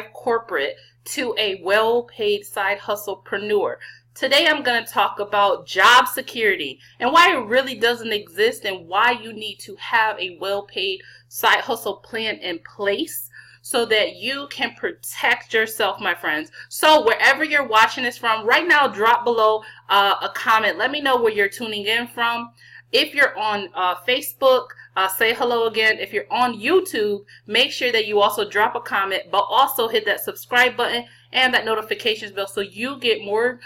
drive corporate to a well-paid side hustlepreneur. Today I'm going to talk about job security and why it really doesn't exist and why you need to have a well-paid side hustle plan in place so that you can protect yourself, my friends. So wherever you're watching this from right now, drop below a comment. Let me know where you're tuning in from. If you're on Facebook, say hello again. If you're on YouTube, make sure that you also drop a comment, but also hit that subscribe button and that notifications bell so you get more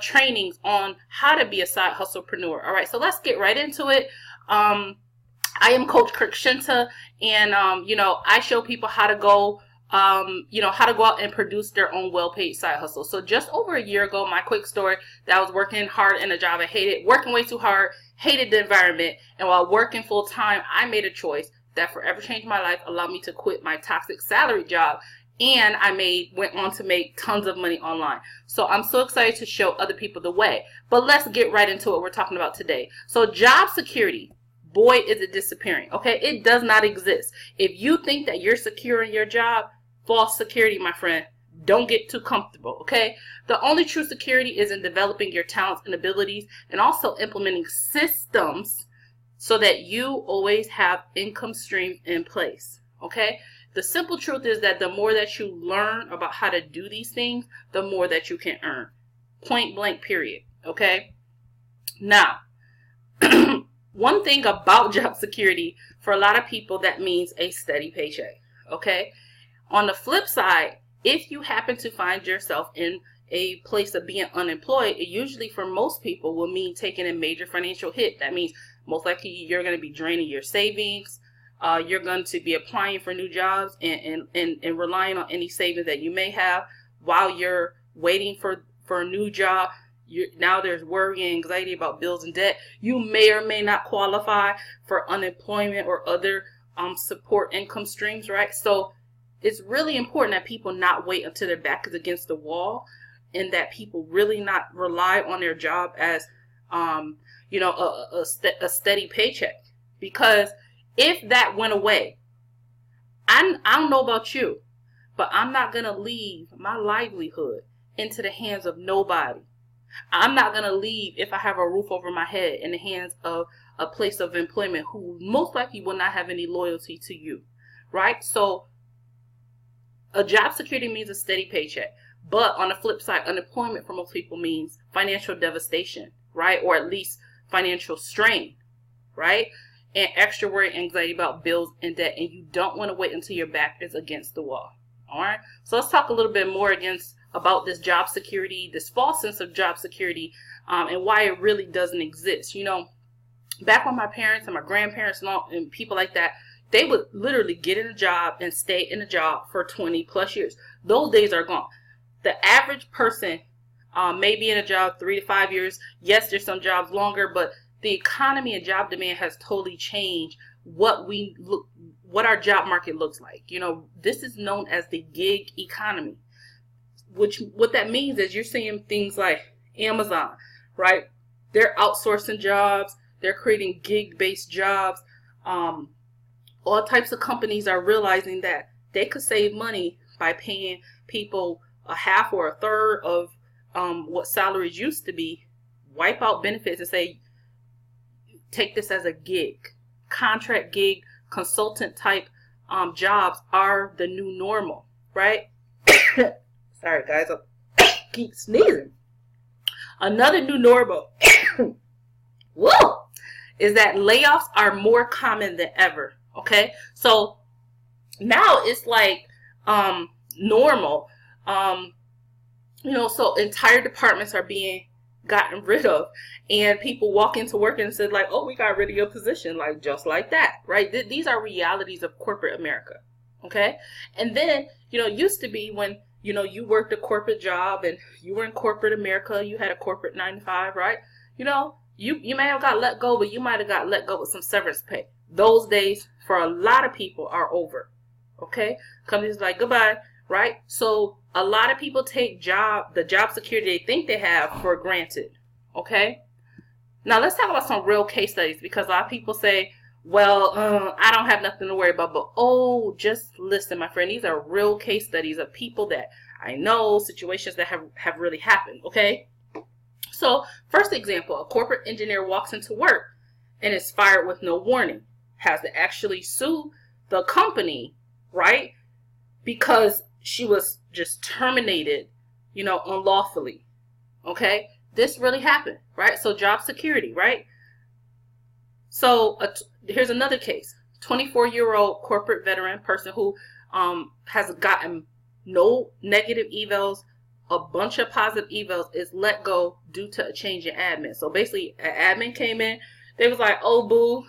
trainings on how to be a side hustlepreneur. All right, so let's get right into it. I am Coach KIRKSHINTA, and I show people how to go how to go out and produce their own well-paid side hustle. So just over a year ago, my quick story, that I was working hard in a job I hated, working way too hard, hated the environment, and while working full-time, I made a choice that forever changed my life, allowed me to quit my toxic salary job, and I went on to make tons of money online. So I'm so excited to show other people the way. But let's get right into what we're talking about today. So job security, boy, is it disappearing. Okay, it does not exist. If you think that you're secure in your job, false security, my friend. Don't get too comfortable, okay? The only true security is in developing your talents and abilities and also implementing systems so that you always have income streams in place, okay? The simple truth is that the more that you learn about how to do these things, the more that you can earn. Point blank, period, okay? Now, one thing about job security, for a lot of people, that means a steady paycheck, okay? On the flip side, if you happen to find yourself in a place of being unemployed, it usually for most people will mean taking a major financial hit. That means most likely you're going to be draining your savings. You're going to be applying for new jobs and relying on any savings that you may have while you're waiting for a new job. Now there's worry and anxiety about bills and debt. You may or may not qualify for unemployment or other support income streams, right? So it's really important that people not wait until their back is against the wall and that people really not rely on their job as, a steady paycheck. Because if that went away, I don't know about you, but I'm not going to leave my livelihood into the hands of nobody. I'm not going to leave, if I have a roof over my head, in the hands of a place of employment who most likely will not have any loyalty to you, right? So a job security means a steady paycheck. But on the flip side, unemployment for most people means financial devastation, right? Or at least financial strain, right? And extra worry, anxiety about bills and debt. And you don't want to wait until your back is against the wall. All right. So let's talk a little bit more about this job security, this false sense of job security, and why it really doesn't exist. You know, back when my parents and my grandparents and people like that, they would literally get in a job and stay in a job for 20 plus years. Those days are gone. The average person may be in a job 3 to 5 years. Yes, there's some jobs longer, but the economy and job demand has totally changed what our job market looks like. You know, this is known as the gig economy, what that means is you're seeing things like Amazon, right? They're outsourcing jobs. They're creating gig-based jobs. All types of companies are realizing that they could save money by paying people a half or a third of what salaries used to be, wipe out benefits and say, take this as a gig. Contract gig, consultant type jobs are the new normal, right? Sorry, guys, I keep sneezing. Another new normal is that layoffs are more common than ever. Okay, so now it's like normal. So entire departments are being gotten rid of, and people walk into work and said like, "Oh, we got rid of your position," like just like that, right? These are realities of corporate America. Okay, and then used to be when you worked a corporate job and you were in corporate America, you had a corporate 9 to 5, right? You may have got let go, but you might have got let go with some severance pay. Those days for a lot of people are over. Okay, companies like goodbye, right? So a lot of people take the job security they think they have for granted. Okay, now let's talk about some real case studies, because a lot of people say, well, I don't have nothing to worry about. But oh, just listen, my friend. These are real case studies of people that I know, situations that have really happened. Okay. So first example, a corporate engineer walks into work and is fired with no warning. Has to actually sue the company, right? Because she was just terminated, unlawfully. Okay. This really happened, right? So job security, right? So here's another case. 24-year-old corporate veteran person who has gotten no negative evals, a bunch of positive evals, is let go due to a change in admin. So basically, an admin came in. They was like, oh, boo.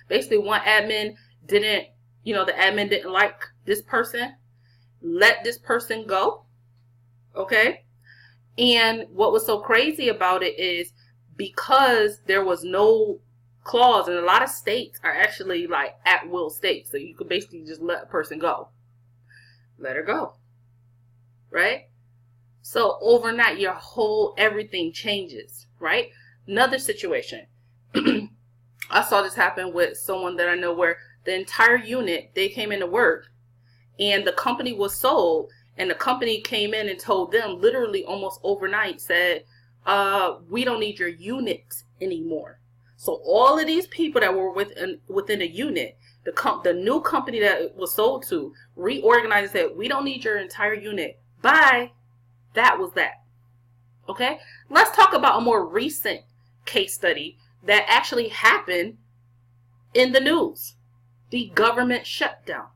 Basically, one admin didn't, the admin didn't like this person. Let this person go. Okay. And what was so crazy about it is because there was no clause, and a lot of states are actually like at will states. So you could basically just let a person go. Let her go. Right? So overnight, everything changes. Right? Another situation. I saw this happen with someone that I know where the entire unit, they came into work and the company was sold. And the company came in and told them literally almost overnight, said, we don't need your unit anymore. So all of these people that were within a unit, the new company that it was sold to reorganized and said, we don't need your entire unit. Bye. That was that. Okay. Let's talk about a more recent case study that actually happened in the news. The government shutdown.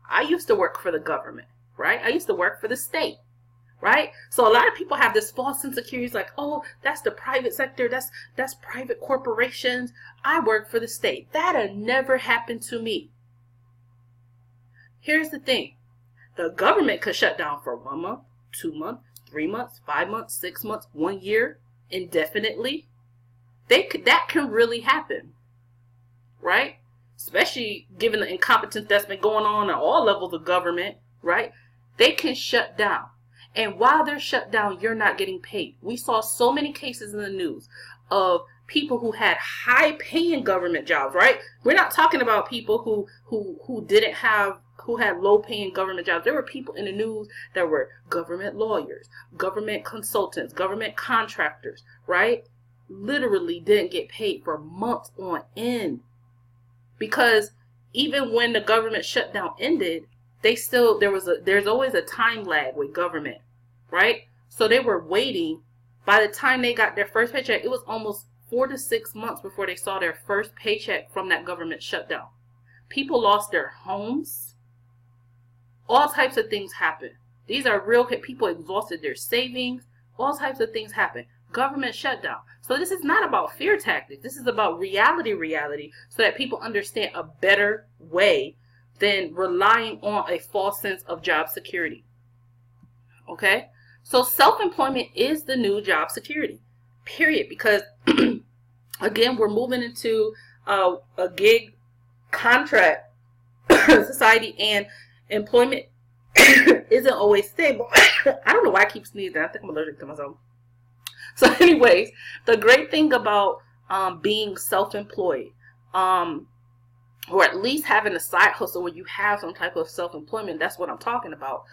I used to work for the government. Right? I used to work for the state. Right? So a lot of people have this false insecurity. Like, oh, that's the private sector. That's private corporations. I work for the state. That had never happened to me. Here's the thing. The government could shut down for 1 month, 2 months, 3 months, 5 months, 6 months, 1 year, indefinitely. That can really happen. Right? Especially given the incompetence that's been going on at all levels of government. Right? They can shut down. And while they're shut down, you're not getting paid. We saw so many cases in the news of people who had high paying government jobs, right? We're not talking about people who had low paying government jobs. There were people in the news that were government lawyers, government consultants, government contractors, right? Literally didn't get paid for months on end. Because even when the government shutdown ended, there's always a time lag with government, right? So they were waiting. By the time they got their first paycheck, it was almost 4 to 6 months before they saw their first paycheck from that government shutdown. People lost their homes. All types of things happen. These are real people exhausted their savings. All types of things happen. Government shutdown. So this is not about fear tactics. This is about reality, so that people understand a better way than relying on a false sense of job security. Okay? So self-employment is the new job security, period. Because, again, we're moving into a gig contract society, and employment isn't always stable. I don't know why I keep sneezing. I think I'm allergic to myself. So anyways, the great thing about being self-employed, or at least having a side hustle where you have some type of self-employment, that's what I'm talking about,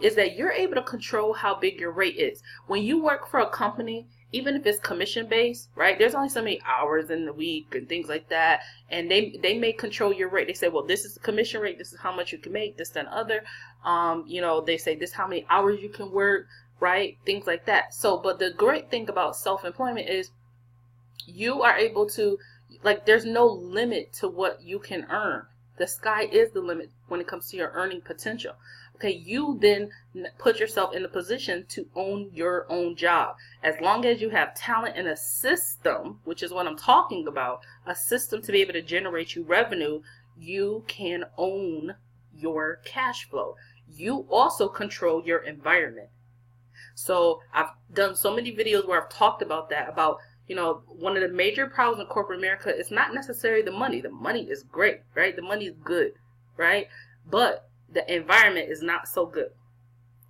is that you're able to control how big your rate is. When you work for a company, even if it's commission-based, right, there's only so many hours in the week and things like that, and they may control your rate. They say, well, this is the commission rate, this is how much you can make, this, that, and other. They say this is how many hours you can work, right, things like that. So, but the great thing about self-employment is you are able to, like, there's no limit to what you can earn. The sky is the limit when it comes to your earning potential. Okay, you then put yourself in a position to own your own job. As long as you have talent and a system, which is what I'm talking about, a system to be able to generate you revenue, you can own your cash flow. You also control your environment. So I've done so many videos where I've talked about that, about, one of the major problems in corporate America is not necessarily the money. The money is great, right? The money is good, right? But the environment is not so good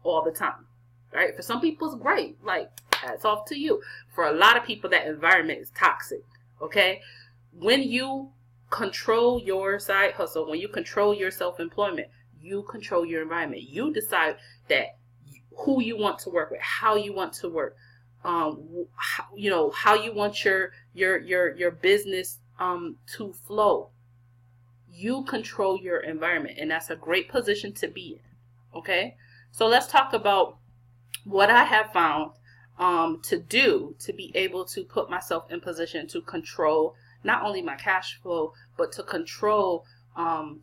all the time, right? For some people, it's great. Like, hats off to you. For a lot of people, that environment is toxic, okay? When you control your side hustle, when you control your self-employment, you control your environment. You decide that who you want to work with, how you want to work, how you want your business to flow. You control your environment, and that's a great position to be in. Okay, so let's talk about what I have found to do to be able to put myself in position to control not only my cash flow, but to control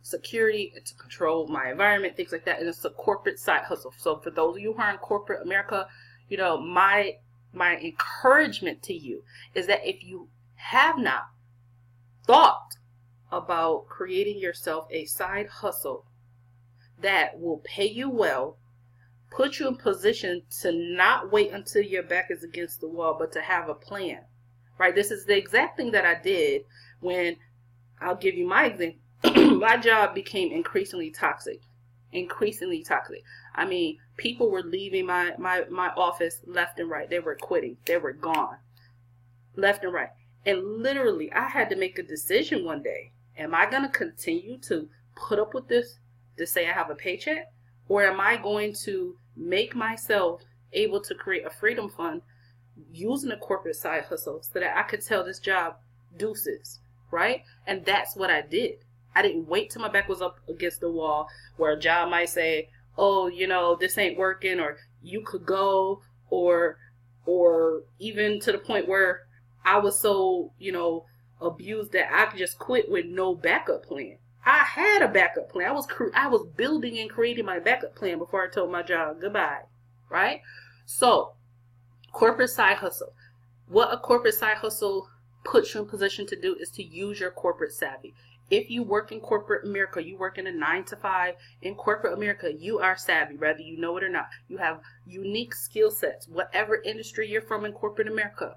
security, and to control my environment, things like that. And it's a corporate side hustle. So for those of you who are in corporate America, my encouragement to you is that if you have not thought about creating yourself a side hustle that will pay you well, put you in position to not wait until your back is against the wall, but to have a plan, right? This is the exact thing that I did when, I'll give you my example. My job became increasingly toxic. I mean, people were leaving my office left and right. They were quitting. They were gone left and right. And literally, I had to make a decision one day. Am I going to continue to put up with this to say I have a paycheck? Or am I going to make myself able to create a freedom fund using a corporate side hustle so that I could tell this job deuces, right? And that's what I did. I didn't wait till my back was up against the wall where a job might say, oh, this ain't working, or you could go, or even to the point where I was so, abused that I could just quit with no backup plan. I had a backup plan. I was building and creating my backup plan before I told my job goodbye, right? So, corporate side hustle. What a corporate side hustle puts you in position to do is to use your corporate savvy. If you work in corporate America, you work in a 9-to-5 in corporate America, you are savvy, whether you know it or not. You have unique skill sets. Whatever industry you're from in corporate America,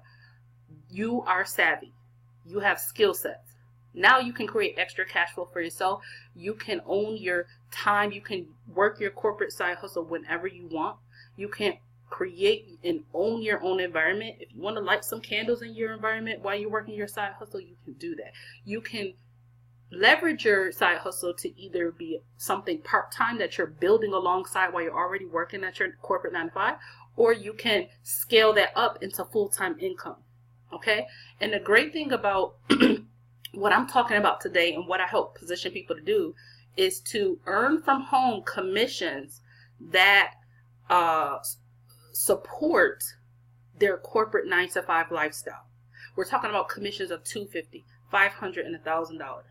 you are savvy. You have skill sets. Now you can create extra cash flow for yourself. You can own your time. You can work your corporate side hustle whenever you want. You can create and own your own environment. If you want to light some candles in your environment while you're working your side hustle, you can do that. You can leverage your side hustle to either be something part-time that you're building alongside while you're already working at your corporate 9-to-5, or you can scale that up into full-time income. Okay? And the great thing about what I'm talking about today and what I help position people to do is to earn from home commissions that support their corporate 9-to-5 lifestyle. We're talking about commissions of $250, $500, and $1,000.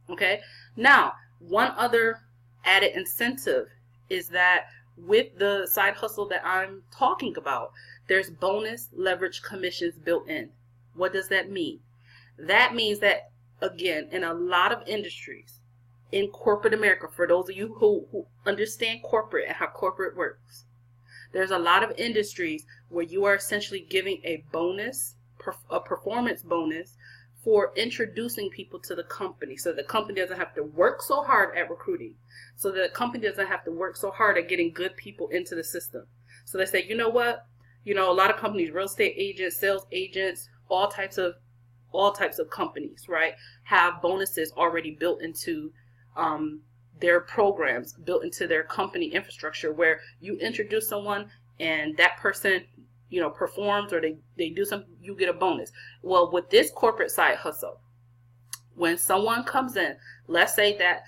Okay. Now, one other added incentive is that with the side hustle that I'm talking about, there's bonus leverage commissions built in. What does that mean? That means that, again, in a lot of industries in corporate America, for those of you who understand corporate and how corporate works, there's a lot of industries where you are essentially giving a bonus, a performance bonus, for introducing people to the company, so the company doesn't have to work so hard at recruiting, so the company doesn't have to work so hard at getting good people into the system. So they say, you know what, a lot of companies, real estate agents, sales agents, all types of companies, right, have bonuses already built into their programs, built into their company infrastructure, where you introduce someone and that person performs, or they do something, you get a bonus. Well, with this corporate side hustle, when someone comes in, let's say that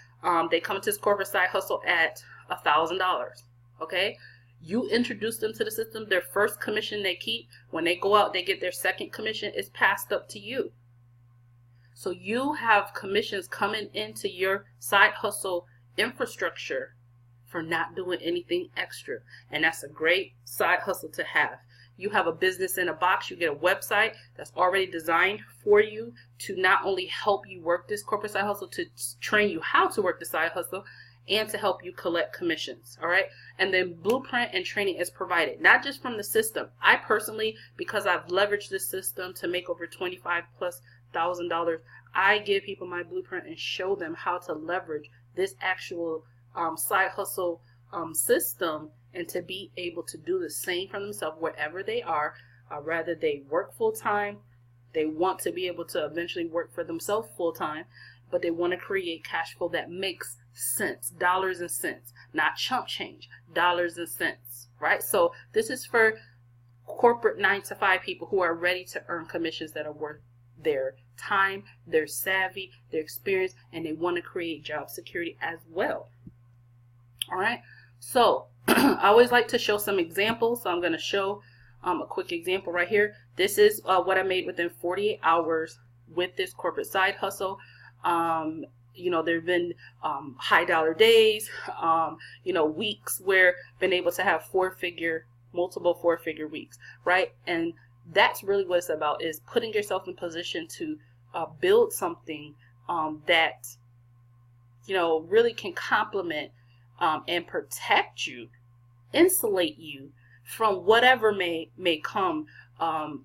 they come into this corporate side hustle at $1,000, okay? You introduce them to the system. Their first commission they keep. When they go out, they get their second commission. It's passed up to you. So you have commissions coming into your side hustle infrastructure for not doing anything extra. And that's a great side hustle to have. You have a business in a box. You get a website that's already designed for you to not only help you work this corporate side hustle, to train you how to work the side hustle, and to help you collect commissions. All right. And then blueprint and training is provided, not just from the system. I personally, because I've leveraged this system to make over $25,000+, I give people my blueprint and show them how to leverage this actual side hustle system, and to be able to do the same for themselves wherever they are. Rather they work full time, they want to be able to eventually work for themselves full time, but they want to create cash flow that makes sense, dollars and cents, not chump change, dollars and cents, right? So this is for corporate 9-to-5 people who are ready to earn commissions that are worth their time, their savvy, their experience, and they want to create job security as well. All right, so I always like to show some examples, so I'm going to show a quick example right here. This is what I made within 48 hours with this corporate side hustle. You know, there have been high dollar days, you know, weeks where I've been able to have multiple four-figure weeks, right? And that's really what it's about, is putting yourself in position to build something that, you know, really can complement and protect you, insulate you from whatever may come,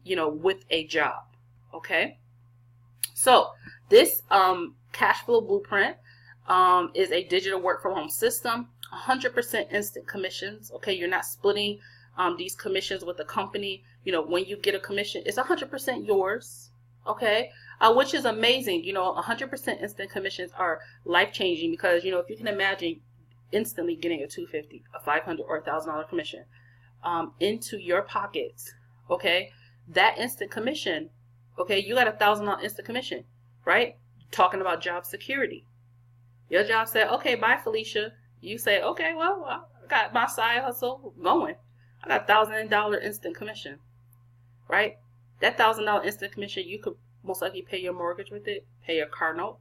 you know, with a job. Okay, so this cash flow blueprint is a digital work from home system, 100% instant commissions. Okay, you're not splitting these commissions with the company. You know, when you get a commission, it's 100% yours. Okay, which is amazing. You know, 100% instant commissions are life-changing, because, you know, if you can imagine instantly getting a $250, a $500, or $1,000 commission into your pockets, okay, that instant commission, okay, you got a $1,000 instant commission, right? Talking about job security. Your job said, okay, bye, Felicia. You say, okay, well, I got my side hustle going. I got $1,000 instant commission, right? That $1,000 instant commission, you could most likely pay your mortgage with it, pay your car note,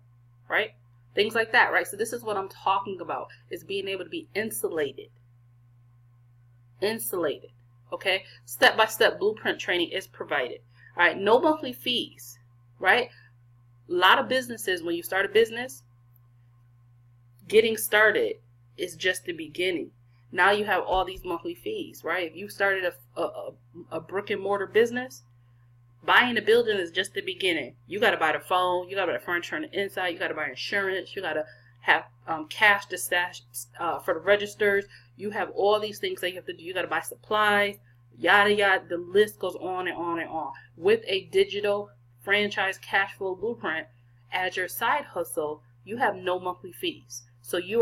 right? Things like that, right? So this is what I'm talking about, is being able to be insulated. Insulated, okay? Step-by-step blueprint training is provided. All right, no monthly fees, right? A lot of businesses, when you start a business, getting started is just the beginning. Now you have all these monthly fees, right? If you started a brick and mortar business, buying a building is just the beginning. You got to buy the phone, you got to buy the furniture on the inside, you got to buy insurance, you got to have cash to stash for the registers. You have all these things that you have to do. You got to buy supplies, yada yada. The list goes on and on and on. With a digital franchise cash flow blueprint as your side hustle, you have no monthly fees. So you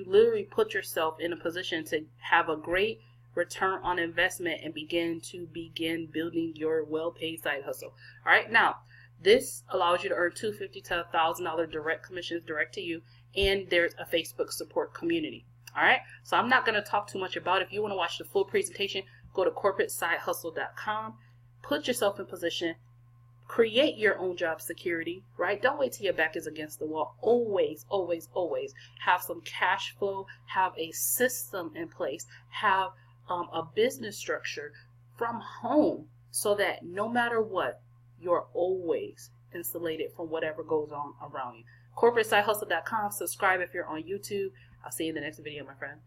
literally put yourself in a position to have a great return on investment and begin building your well-paid side hustle. All right, now this allows you to earn $250 to $1,000 direct commissions direct to you, and there's a Facebook support community. All right, so I'm not going to talk too much about it. If you want to watch the full presentation, go to corporatesidehustle.com. Put yourself in position. Create your own job security, right? Don't wait till your back is against the wall. Always, always, always have some cash flow, have a system in place, have a business structure from home, so that no matter what, you're always insulated from whatever goes on around you. CorporateSideHustle.com. Subscribe if you're on YouTube. I'll see you in the next video, my friend.